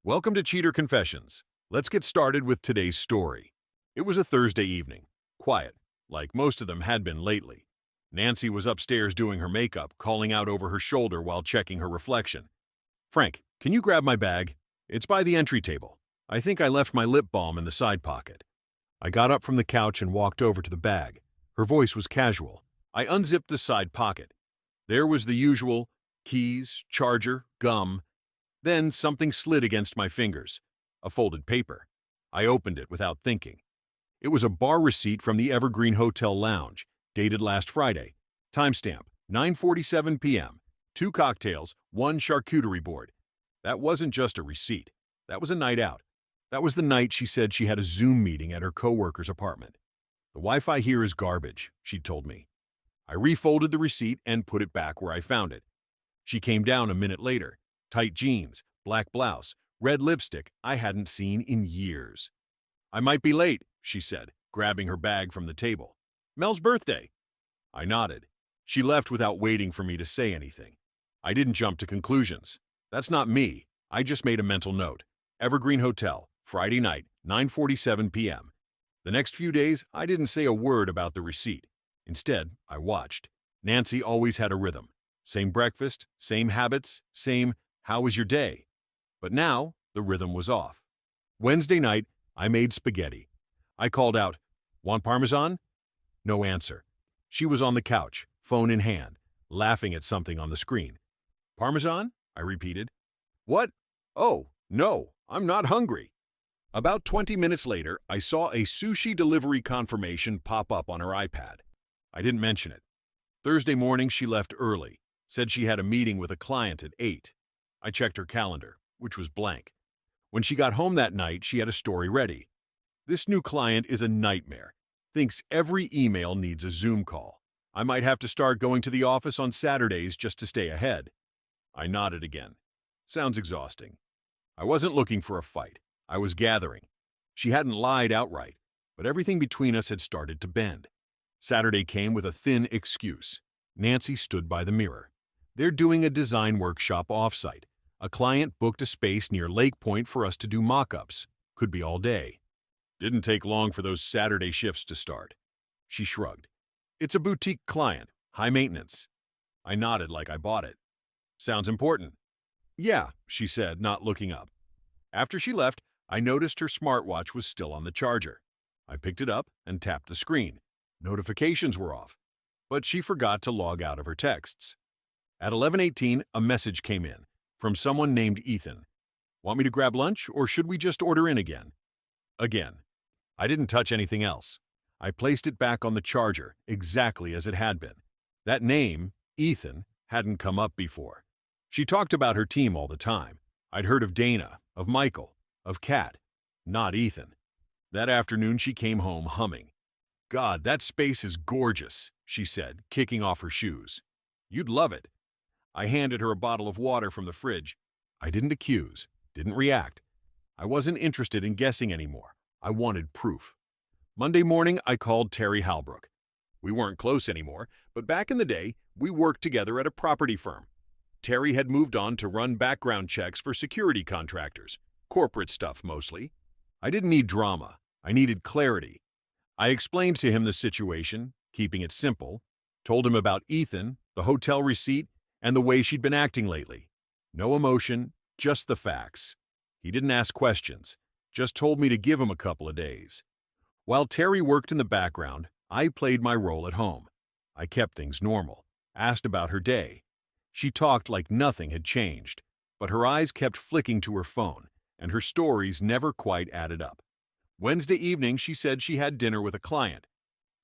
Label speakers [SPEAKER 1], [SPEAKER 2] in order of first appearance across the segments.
[SPEAKER 1] Welcome to Cheater Confessions. Let's get started with today's story. It was a Thursday evening. Quiet, like most of them had been lately. Nancy was upstairs doing her makeup, calling out over her shoulder while checking her reflection. "Frank, can you grab my bag? It's by the entry table. I think I left my lip balm in the side pocket." I got up from the couch and walked over to the bag. Her voice was casual. I unzipped the side pocket. There was the usual keys, charger, gum. Then something slid against my fingers. A folded paper. I opened it without thinking. It was a bar receipt from the Evergreen Hotel Lounge, dated last Friday. Timestamp, 9:47 p.m. 2 cocktails, 1 charcuterie board. That wasn't just a receipt. That was a night out. That was the night she said she had a Zoom meeting at her coworker's apartment. "The Wi-Fi here is garbage," she'd told me. I refolded the receipt and put it back where I found it. She came down a minute later. Tight jeans, black blouse, red lipstick I hadn't seen in years. "I might be late," she said, grabbing her bag from the table. "Mel's birthday." I nodded. She left without waiting for me to say anything. I didn't jump to conclusions. That's not me. I just made a mental note. Evergreen Hotel, Friday night, 9:47 p.m. The next few days, I didn't say a word about the receipt. Instead, I watched. Nancy always had a rhythm. Same breakfast, same habits, same "how was your day?" But now, the rhythm was off. Wednesday night, I made spaghetti. I called out, "Want Parmesan?" No answer. She was on the couch, phone in hand, laughing at something on the screen. "Parmesan?" I repeated. "What? Oh, no, I'm not hungry." About 20 minutes later, I saw a sushi delivery confirmation pop up on her iPad. I didn't mention it. Thursday morning, she left early, said she had a meeting with a client at 8. I checked her calendar, which was blank. When she got home that night, she had a story ready. "This new client is a nightmare. Thinks every email needs a Zoom call. I might have to start going to the office on Saturdays just to stay ahead." I nodded again. Sounds exhausting. I wasn't looking for a fight. I was gathering. She hadn't lied outright, but everything between us had started to bend. Saturday came with a thin excuse. Nancy stood by the mirror. "They're doing a design workshop offsite. A client booked a space near Lake Point for us to do mock-ups. Could be all day." Didn't take long for those Saturday shifts to start. She shrugged. "It's a boutique client, high maintenance." I nodded like I bought it. "Sounds important." "Yeah," she said, not looking up. After she left, I noticed her smartwatch was still on the charger. I picked it up and tapped the screen. Notifications were off, but she forgot to log out of her texts. At 11:18, a message came in from someone named Ethan. "Want me to grab lunch, or should we just order in again?" Again. I didn't touch anything else. I placed it back on the charger, exactly as it had been. That name, Ethan, hadn't come up before. She talked about her team all the time. I'd heard of Dana, of Michael, of Kat, not Ethan. That afternoon she came home humming. "God, that space is gorgeous," she said, kicking off her shoes. "You'd love it." I handed her a bottle of water from the fridge. I didn't accuse, didn't react. I wasn't interested in guessing anymore. I wanted proof. Monday morning, I called Terry Halbrook. We weren't close anymore, but back in the day, we worked together at a property firm. Terry had moved on to run background checks for security contractors, corporate stuff mostly. I didn't need drama. I needed clarity. I explained to him the situation, keeping it simple, told him about Ethan, the hotel receipt, and the way she'd been acting lately. No emotion, just the facts. He didn't ask questions, just told me to give him a couple of days. While Terry worked in the background, I played my role at home. I kept things normal, asked about her day. She talked like nothing had changed, but her eyes kept flicking to her phone, and her stories never quite added up. Wednesday evening, she said she had dinner with a client.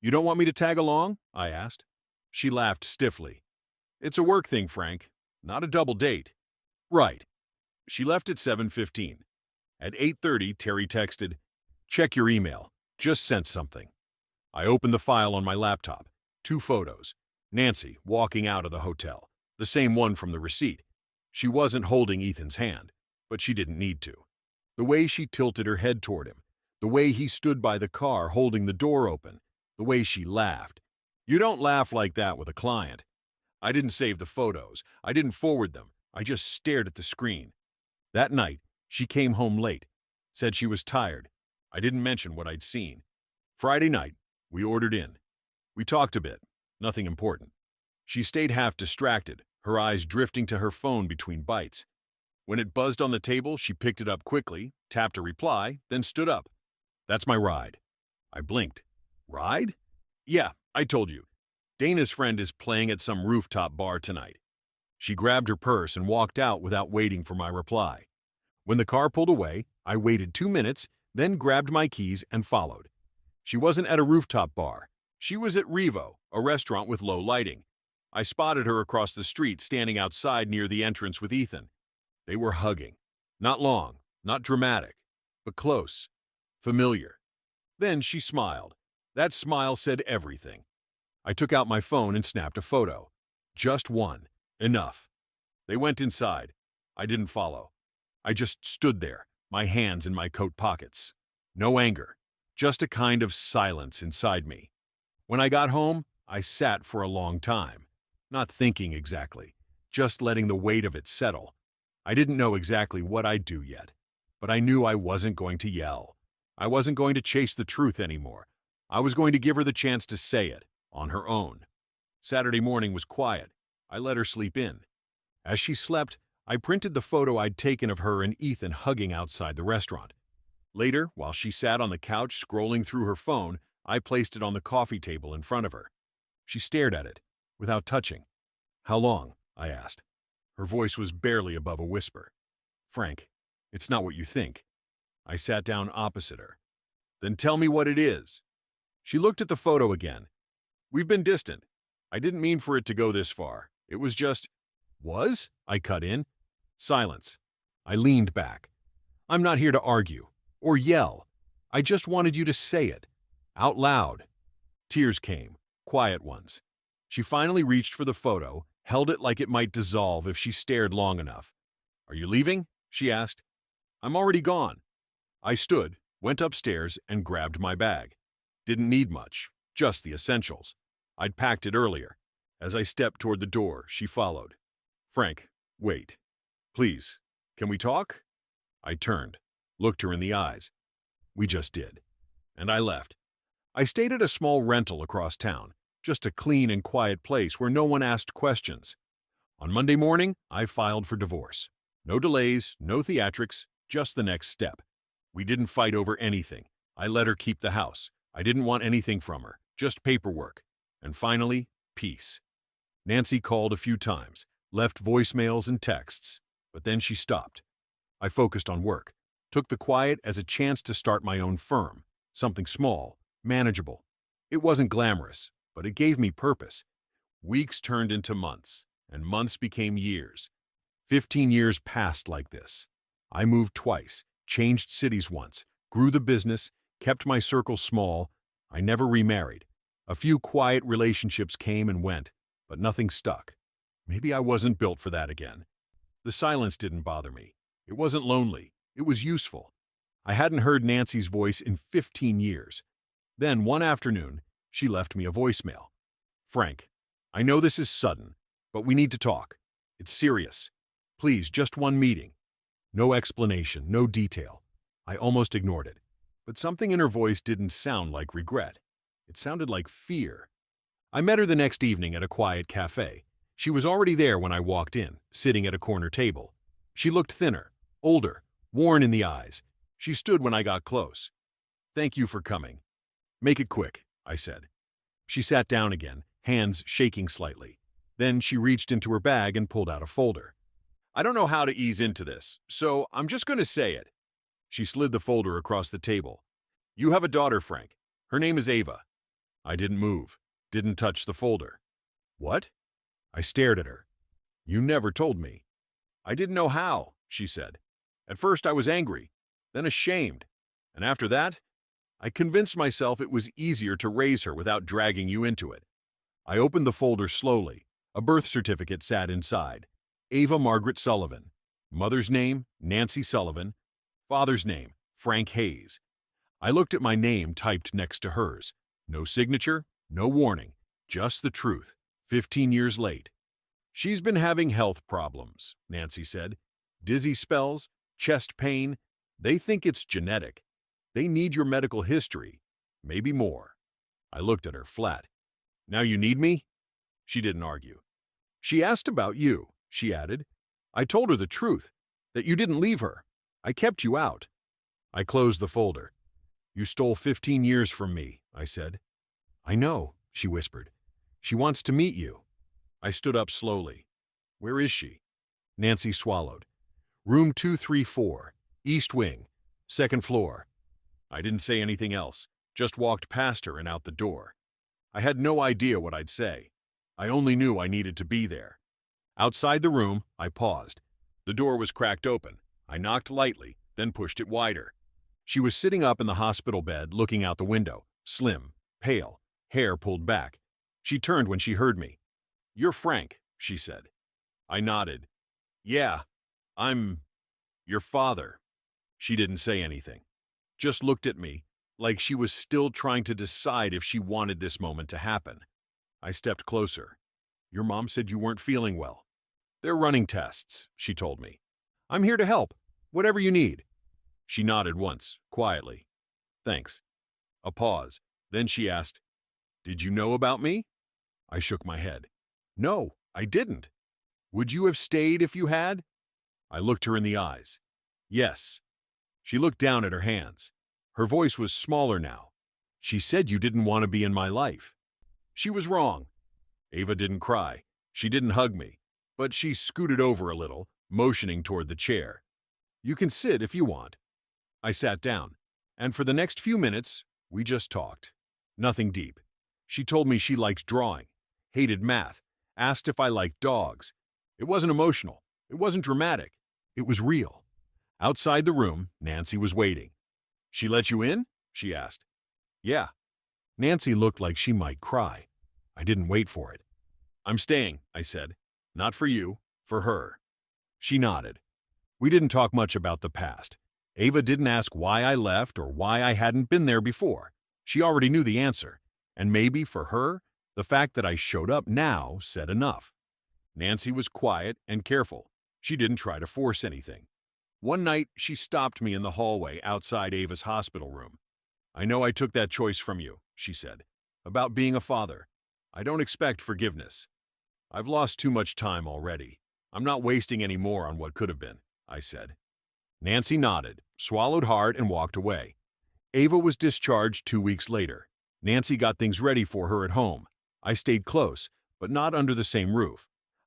[SPEAKER 1] "You don't want me to tag along?" I asked. She laughed stiffly. "It's a work thing, Frank, not a double date." "Right." She left at 7:15. At 8:30, Terry texted, "Check your email. Just sent something." I opened the file on my laptop. 2 photos. Nancy walking out of the hotel, the same one from the receipt. She wasn't holding Ethan's hand, but she didn't need to. The way she tilted her head toward him, the way he stood by the car holding the door open, the way she laughed. You don't laugh like that with a client. I didn't save the photos. I didn't forward them. I just stared at the screen. That night, She came home late, said she was tired. I didn't mention what I'd seen. Friday night, we ordered in. We talked a bit, nothing important. She stayed half distracted, her eyes drifting to her phone between bites. When it buzzed on the table, she picked it up quickly, tapped a reply, then stood up. "That's my ride." I blinked. "Ride?" "Yeah, I told you. Dana's friend is playing at some rooftop bar tonight." She grabbed her purse and walked out without waiting for my reply. When the car pulled away, I waited 2 minutes, then grabbed my keys and followed. She wasn't at a rooftop bar. She was at Revo, a restaurant with low lighting. I spotted her across the street standing outside near the entrance with Ethan. They were hugging. Not long, not dramatic, but close, familiar. Then she smiled. That smile said everything. I took out my phone and snapped a photo. Just one. Enough. They went inside. I didn't follow. I just stood there, my hands in my coat pockets. No anger, just a kind of silence inside me. When I got home, I sat for a long time. Not thinking exactly, just letting the weight of it settle. I didn't know exactly what I'd do yet, but I knew I wasn't going to yell. I wasn't going to chase the truth anymore. I was going to give her the chance to say it, on her own. Saturday morning was quiet. I let her sleep in. As she slept, I printed the photo I'd taken of her and Ethan hugging outside the restaurant. Later, while she sat on the couch scrolling through her phone, I placed it on the coffee table in front of her. She stared at it, without touching. "How long?" I asked. Her voice was barely above a whisper. "Frank, it's not what you think." I sat down opposite her. "Then tell me what it is." She looked at the photo again. "We've been distant. I didn't mean for it to go this far. It was just—" "Was?" I cut in. Silence. I leaned back. "I'm not here to argue, or yell. I just wanted you to say it. Out loud." Tears came, quiet ones. She finally reached for the photo, held it like it might dissolve if she stared long enough. "Are you leaving?" she asked. "I'm already gone." I stood, went upstairs, and grabbed my bag. Didn't need much, just the essentials. I'd packed it earlier. As I stepped toward the door, she followed. "Frank, wait. Please, can we talk?" I turned, looked her in the eyes. We just did. And I left. I stayed at a small rental across town, just a clean and quiet place where no one asked questions. On Monday morning, I filed for divorce. No delays, no theatrics, just the next step. We didn't fight over anything. I let her keep the house. I didn't want anything from her, just paperwork. And finally, peace. Nancy called a few times, left voicemails and texts, but then she stopped. I focused on work, took the quiet as a chance to start my own firm, something small, manageable. It wasn't glamorous, but it gave me purpose. Weeks turned into months, and months became years. 15 years passed like this. I moved twice, changed cities once, grew the business, kept my circle small. I never remarried. A few quiet relationships came and went, but nothing stuck. Maybe I wasn't built for that again. The silence didn't bother me. It wasn't lonely. It was useful. I hadn't heard Nancy's voice in 15 years. Then, one afternoon, she left me a voicemail. "Frank, I know this is sudden, but we need to talk. It's serious. Please, just one meeting." No explanation, no detail. I almost ignored it. But something in her voice didn't sound like regret. It sounded like fear. I met her the next evening at a quiet cafe. She was already there when I walked in, sitting at a corner table. She looked thinner, older, worn in the eyes. She stood when I got close. "Thank you for coming." "Make it quick," I said. She sat down again, hands shaking slightly. Then she reached into her bag and pulled out a folder. "I don't know how to ease into this, so I'm just going to say it." She slid the folder across the table. "You have a daughter, Frank. Her name is Ava." I didn't move, didn't touch the folder. "What?" I stared at her. "You never told me." "I didn't know how," she said. "At first I was angry, then ashamed. And after that, I convinced myself it was easier to raise her without dragging you into it." I opened the folder slowly. A birth certificate sat inside. Ava Margaret Sullivan. Mother's name, Nancy Sullivan. Father's name, Frank Hayes. I looked at my name typed next to hers. No signature, no warning, just the truth. 15 years late. "She's been having health problems," Nancy said. "Dizzy spells, chest pain. They think it's genetic. They need your medical history, maybe more. I looked at her flat. Now you need me? She didn't argue. She asked about you, she added. I told her the truth, that you didn't leave her. I kept you out. I closed the folder. You stole 15 years from me, I said. I know, she whispered. She wants to meet you. I stood up slowly. Where is she? Nancy swallowed. Room 234, East Wing, second floor. I didn't say anything else, just walked past her and out the door. I had no idea what I'd say. I only knew I needed to be there. Outside the room, I paused. The door was cracked open. I knocked lightly, then pushed it wider. She was sitting up in the hospital bed, looking out the window, slim, pale, hair pulled back. She turned when she heard me. You're Frank, she said. I nodded. Yeah, I'm your father. She didn't say anything, just looked at me, like she was still trying to decide if she wanted this moment to happen. I stepped closer. Your mom said you weren't feeling well. They're running tests, she told me. I'm here to help, whatever you need. She nodded once, quietly. Thanks. A pause. Then she asked, Did you know about me? I shook my head. No, I didn't. Would you have stayed if you had? I looked her in the eyes. Yes. She looked down at her hands. Her voice was smaller now. She said you didn't want to be in my life. She was wrong. Ava didn't cry. She didn't hug me. But she scooted over a little, motioning toward the chair. You can sit if you want. I sat down, and for the next few minutes, we just talked. Nothing deep. She told me she liked drawing, hated math, asked if I liked dogs. It wasn't emotional. It wasn't dramatic. It was real. Outside the room, Nancy was waiting. She let you in? She asked. Yeah. Nancy looked like she might cry. I didn't wait for it. I'm staying, I said. Not for you, for her. She nodded. We didn't talk much about the past. Ava didn't ask why I left or why I hadn't been there before. She already knew the answer. And maybe for her, the fact that I showed up now said enough. Nancy was quiet and careful. She didn't try to force anything. One night, she stopped me in the hallway outside Ava's hospital room. I know I took that choice from you, she said. About being a father. I don't expect forgiveness. I've lost too much time already. I'm not wasting any more on what could have been, I said. Nancy nodded, swallowed hard, and walked away. Ava was discharged 2 weeks later. Nancy got things ready for her at home. I stayed close, but not under the same roof.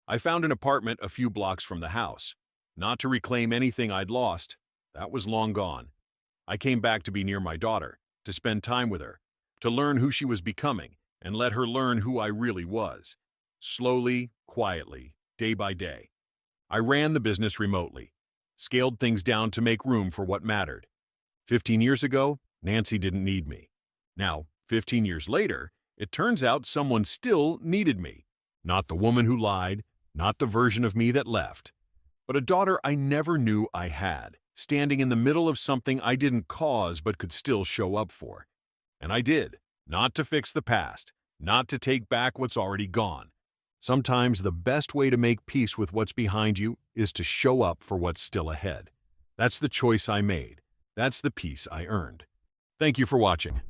[SPEAKER 1] I found an apartment a few blocks from the house. Not to reclaim anything I'd lost. That was long gone. I came back to be near my daughter, to spend time with her, to learn who she was becoming, and let her learn who I really was. Slowly, quietly, day by day. I ran the business remotely, scaled things down to make room for what mattered. 15 years ago, Nancy didn't need me. Now, 15 years later, it turns out someone still needed me. Not the woman who lied, not the version of me that left, but a daughter I never knew I had, standing in the middle of something I didn't cause but could still show up for. And I did, not to fix the past, not to take back what's already gone. Sometimes the best way to make peace with what's behind you is to show up for what's still ahead. That's the choice I made. That's the peace I earned. Thank you for watching.